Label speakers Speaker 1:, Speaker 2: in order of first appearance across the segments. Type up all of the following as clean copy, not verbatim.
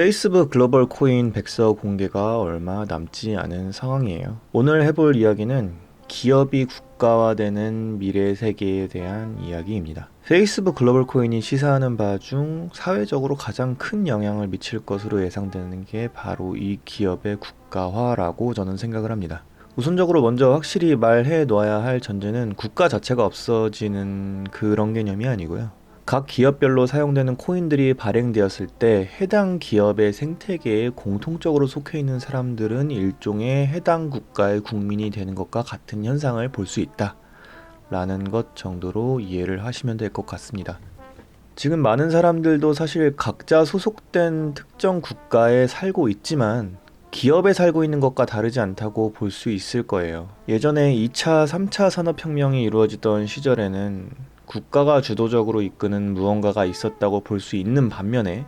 Speaker 1: 페이스북 글로벌 코인 백서 공개가 얼마 남지 않은 상황이에요. 오늘 해볼 이야기는 기업이 국가화되는 미래 세계에 대한 이야기입니다. 페이스북 글로벌 코인이 시사하는 바 중 사회적으로 가장 큰 영향을 미칠 것으로 예상되는 게 바로 이 기업의 국가화라고 저는 생각을 합니다. 우선적으로 먼저 확실히 말해 놓아야 할 전제는 국가 자체가 없어지는 그런 개념이 아니고요. 각 기업별로 사용되는 코인들이 발행되었을 때 해당 기업의 생태계에 공통적으로 속해 있는 사람들은 일종의 해당 국가의 국민이 되는 것과 같은 현상을 볼 수 있다 라는 것 정도로 이해를 하시면 될 것 같습니다. 지금 많은 사람들도 사실 각자 소속된 특정 국가에 살고 있지만 기업에 살고 있는 것과 다르지 않다고 볼 수 있을 거예요. 예전에 2차, 3차 산업혁명이 이루어지던 시절에는 국가가 주도적으로 이끄는 무언가가 있었다고 볼 수 있는 반면에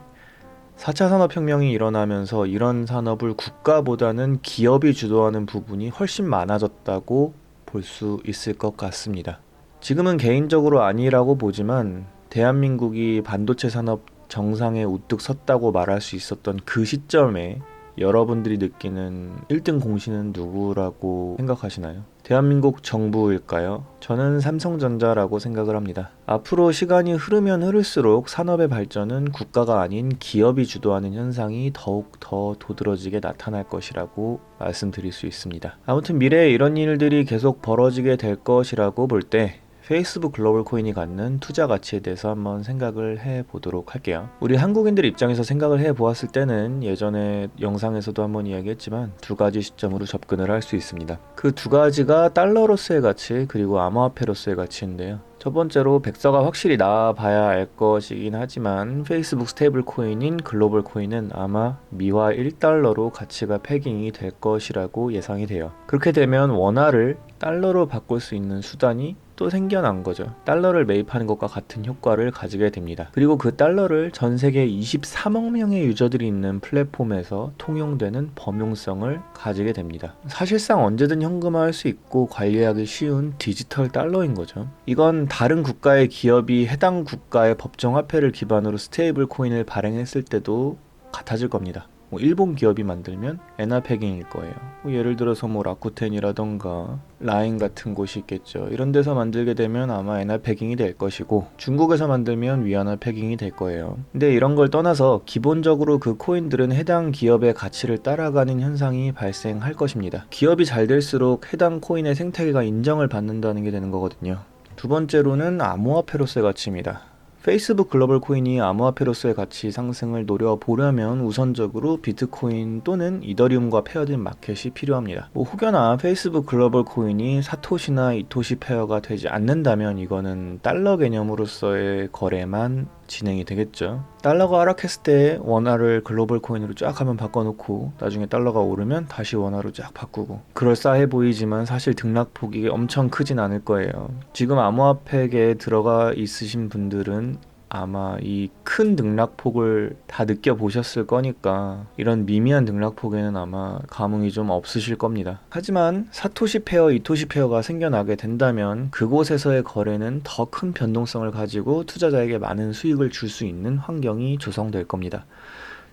Speaker 1: 4차 산업혁명이 일어나면서 이런 산업을 국가보다는 기업이 주도하는 부분이 훨씬 많아졌다고 볼 수 있을 것 같습니다. 지금은 개인적으로 아니라고 보지만 대한민국이 반도체 산업 정상에 우뚝 섰다고 말할 수 있었던 그 시점에 여러분들이 느끼는 1등 공신은 누구라고 생각하시나요? 대한민국 정부일까요? 저는 삼성전자라고 생각을 합니다. 앞으로 시간이 흐르면 흐를수록 산업의 발전은 국가가 아닌 기업이 주도하는 현상이 더욱 더 도드라지게 나타날 것이라고 말씀드릴 수 있습니다. 아무튼 미래에 이런 일들이 계속 벌어지게 될 것이라고 볼 때 페이스북 글로벌 코인이 갖는 투자 가치에 대해서 한번 생각을 해보도록 할게요. 우리 한국인들 입장에서 생각을 해보았을 때는 예전에 영상에서도 한번 이야기했지만 두 가지 시점으로 접근을 할 수 있습니다. 그 두 가지가 달러로서의 가치 그리고 암호화폐로서의 가치인데요. 첫 번째로 백서가 확실히 나와봐야 알 것이긴 하지만 페이스북 스테이블 코인인 글로벌 코인은 아마 미화 1달러로 가치가 패깅이 될 것이라고 예상이 돼요. 그렇게 되면 원화를 달러로 바꿀 수 있는 수단이 또 생겨난 거죠. 달러를 매입하는 것과 같은 효과를 가지게 됩니다. 그리고 그 달러를 전 세계 23억 명의 유저들이 있는 플랫폼에서 통용되는 범용성을 가지게 됩니다. 사실상 언제든 현금화할 수 있고 관리하기 쉬운 디지털 달러인 거죠. 이건 다른 국가의 기업이 해당 국가의 법정 화폐를 기반으로 스테이블 코인을 발행했을 때도 같아질 겁니다. 일본 기업이 만들면 엔화 패깅일 거예요. 예를 들어서 라쿠텐이라던가 라인 같은 곳이 있겠죠. 이런 데서 만들게 되면 아마 엔화 패깅이 될 것이고 중국에서 만들면 위안화 패깅이 될 거예요. 근데 이런 걸 떠나서 기본적으로 그 코인들은 해당 기업의 가치를 따라가는 현상이 발생할 것입니다. 기업이 잘 될수록 해당 코인의 생태계가 인정을 받는다는 게 되는 거거든요. 두 번째로는 암호화폐로서의 가치입니다. 페이스북 글로벌 코인이 암호화폐로서의 가치 상승을 노려보려면 우선적으로 비트코인 또는 이더리움과 페어된 마켓이 필요합니다. 혹여나 페이스북 글로벌 코인이 사토시나 이토시 페어가 되지 않는다면 이거는 달러 개념으로서의 거래만 진행이 되겠죠. 달러가 하락했을 때 원화를 글로벌 코인으로 쫙 한번 바꿔놓고 나중에 달러가 오르면 다시 원화로 쫙 바꾸고 그럴싸해 보이지만 사실 등락폭이 엄청 크진 않을 거예요. 지금 암호화폐계에 들어가 있으신 분들은 아마 이 큰 등락폭을 다 느껴보셨을 거니까 이런 미미한 등락폭에는 아마 감흥이 좀 없으실 겁니다. 하지만 사토시 페어, 이토시 페어가 생겨나게 된다면 그곳에서의 거래는 더 큰 변동성을 가지고 투자자에게 많은 수익을 줄 수 있는 환경이 조성될 겁니다.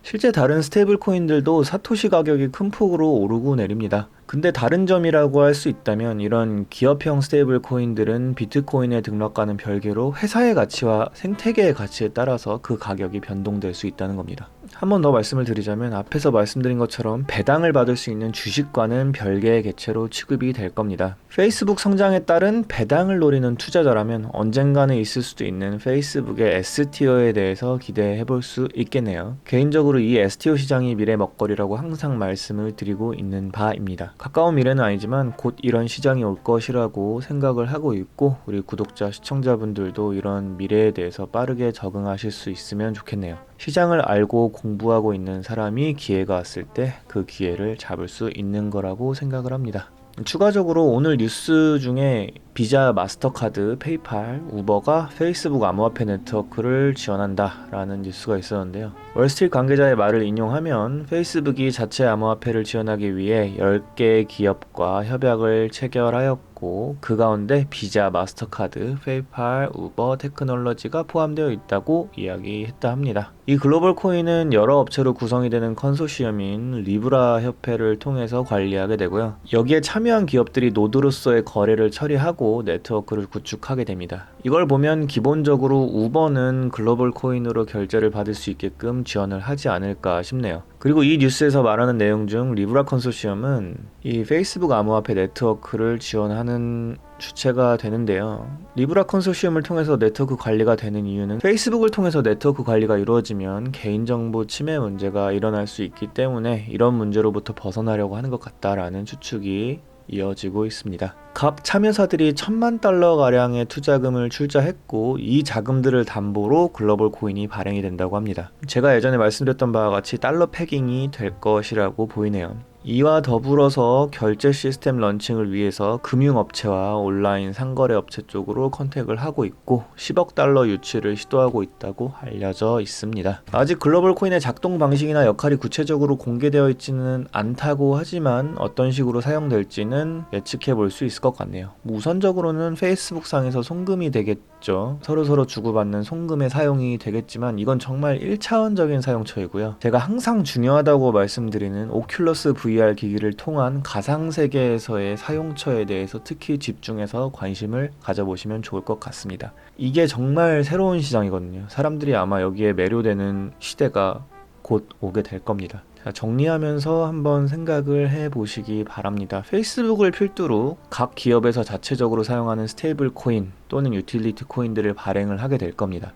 Speaker 1: 실제 다른 스테이블 코인들도 사토시 가격이 큰 폭으로 오르고 내립니다. 근데 다른 점이라고 할 수 있다면 이런 기업형 스테이블 코인들은 비트코인의 등락과는 별개로 회사의 가치와 생태계의 가치에 따라서 그 가격이 변동될 수 있다는 겁니다. 한 번 더 말씀을 드리자면 앞에서 말씀드린 것처럼 배당을 받을 수 있는 주식과는 별개의 개체로 취급이 될 겁니다. 페이스북 성장에 따른 배당을 노리는 투자자라면 언젠가는 있을 수도 있는 페이스북의 S티어에 대해서 기대해 볼 수 있겠네요. 개인적으로 이 S티어 시장이 미래 먹거리라고 항상 말씀을 드리고 있는 바입니다. 가까운 미래는 아니지만 곧 이런 시장이 올 것이라고 생각을 하고 있고 우리 구독자, 시청자분들도 이런 미래에 대해서 빠르게 적응하실 수 있으면 좋겠네요. 시장을 알고 공부하고 있는 사람이 기회가 왔을 때 그 기회를 잡을 수 있는 거라고 생각을 합니다. 추가적으로 오늘 뉴스 중에 비자, 마스터카드, 페이팔, 우버가 페이스북 암호화폐 네트워크를 지원한다라는 뉴스가 있었는데요. 월스트리트 관계자의 말을 인용하면 페이스북이 자체 암호화폐를 지원하기 위해 10개의 기업과 협약을 체결하였고 그 가운데 비자, 마스터카드, 페이팔, 우버, 테크놀로지가 포함되어 있다고 이야기했다 합니다. 이 글로벌 코인은 여러 업체로 구성이 되는 컨소시엄인 리브라 협회를 통해서 관리하게 되고요. 여기에 참여한 기업들이 노드로서의 거래를 처리하고 네트워크를 구축하게 됩니다. 이걸 보면 기본적으로 우버는 글로벌 코인으로 결제를 받을 수 있게끔 지원을 하지 않을까 싶네요. 그리고 이 뉴스에서 말하는 내용 중 리브라 컨소시엄은 이 페이스북 암호화폐 네트워크를 지원하는 주체가 되는데요. 리브라 컨소시엄을 통해서 네트워크 관리가 되는 이유는 페이스북을 통해서 네트워크 관리가 이루어지면 개인정보 침해 문제가 일어날 수 있기 때문에 이런 문제로부터 벗어나려고 하는 것 같다라는 추측이 이어지고 있습니다. 각 참여사들이 $10,000,000가량의 투자금을 출자했고 이 자금들을 담보로 글로벌 코인이 발행이 된다고 합니다. 제가 예전에 말씀드렸던 바와 같이 달러 패깅이 될 것이라고 보이네요. 이와 더불어서 결제 시스템 런칭을 위해서 금융업체와 온라인 상거래 업체 쪽으로 컨택을 하고 있고 $10억 유치를 시도하고 있다고 알려져 있습니다. 아직 글로벌 코인의 작동 방식이나 역할이 구체적으로 공개되어 있지는 않다고 하지만 어떤 식으로 사용될지는 예측해 볼 수 있을 것 같네요. 우선적으로는 페이스북 상에서 송금이 되겠죠. 서로서로 주고받는 송금의 사용이 되겠지만 이건 정말 1차원적인 사용처이고요. 제가 항상 중요하다고 말씀드리는 오큘러스 VR 기기를 통한 가상세계에서의 사용처에 대해서 특히 집중해서 관심을 가져보시면 좋을 것 같습니다. 이게 정말 새로운 시장이거든요. 사람들이 아마 여기에 매료되는 시대가 곧 오게 될 겁니다. 자, 정리하면서 한번 생각을 해보시기 바랍니다. 페이스북을 필두로 각 기업에서 자체적으로 사용하는 스테이블 코인 또는 유틸리티 코인들을 발행을 하게 될 겁니다.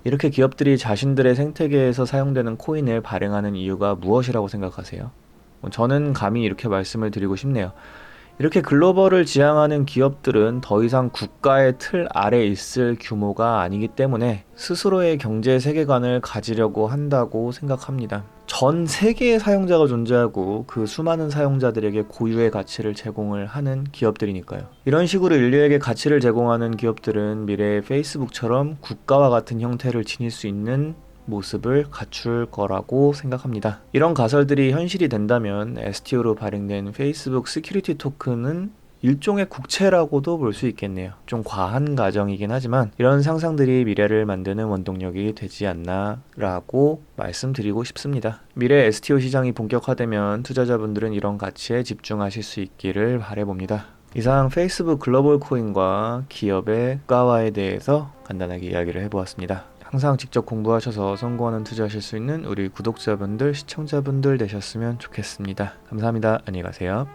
Speaker 1: 이렇게 기업들이 자신들의 생태계에서 사용되는 코인을 발행하는 이유가 무엇이라고 생각하세요? 저는 감히 이렇게 말씀을 드리고 싶네요. 이렇게 글로벌을 지향하는 기업들은 더 이상 국가의 틀 아래 있을 규모가 아니기 때문에 스스로의 경제 세계관을 가지려고 한다고 생각합니다. 전 세계의 사용자가 존재하고 그 수많은 사용자들에게 고유의 가치를 제공을 하는 기업들이니까요. 이런 식으로 인류에게 가치를 제공하는 기업들은 미래의 페이스북처럼 국가와 같은 형태를 지닐 수 있는 모습을 갖출 거라고 생각합니다. 이런 가설들이 현실이 된다면 STO로 발행된 페이스북 시큐리티 토큰은 일종의 국채라고도 볼 수 있겠네요. 좀 과한 가정이긴 하지만 이런 상상들이 미래를 만드는 원동력이 되지 않나 라고 말씀드리고 싶습니다. 미래 STO 시장이 본격화되면 투자자분들은 이런 가치에 집중하실 수 있기를 바라봅니다. 이상 페이스북 글로벌 코인과 기업의 가와에 대해서 간단하게 이야기를 해보았습니다. 항상 직접 공부하셔서 성공하는 투자하실 수 있는 우리 구독자분들, 시청자분들 되셨으면 좋겠습니다. 감사합니다. 안녕히 가세요.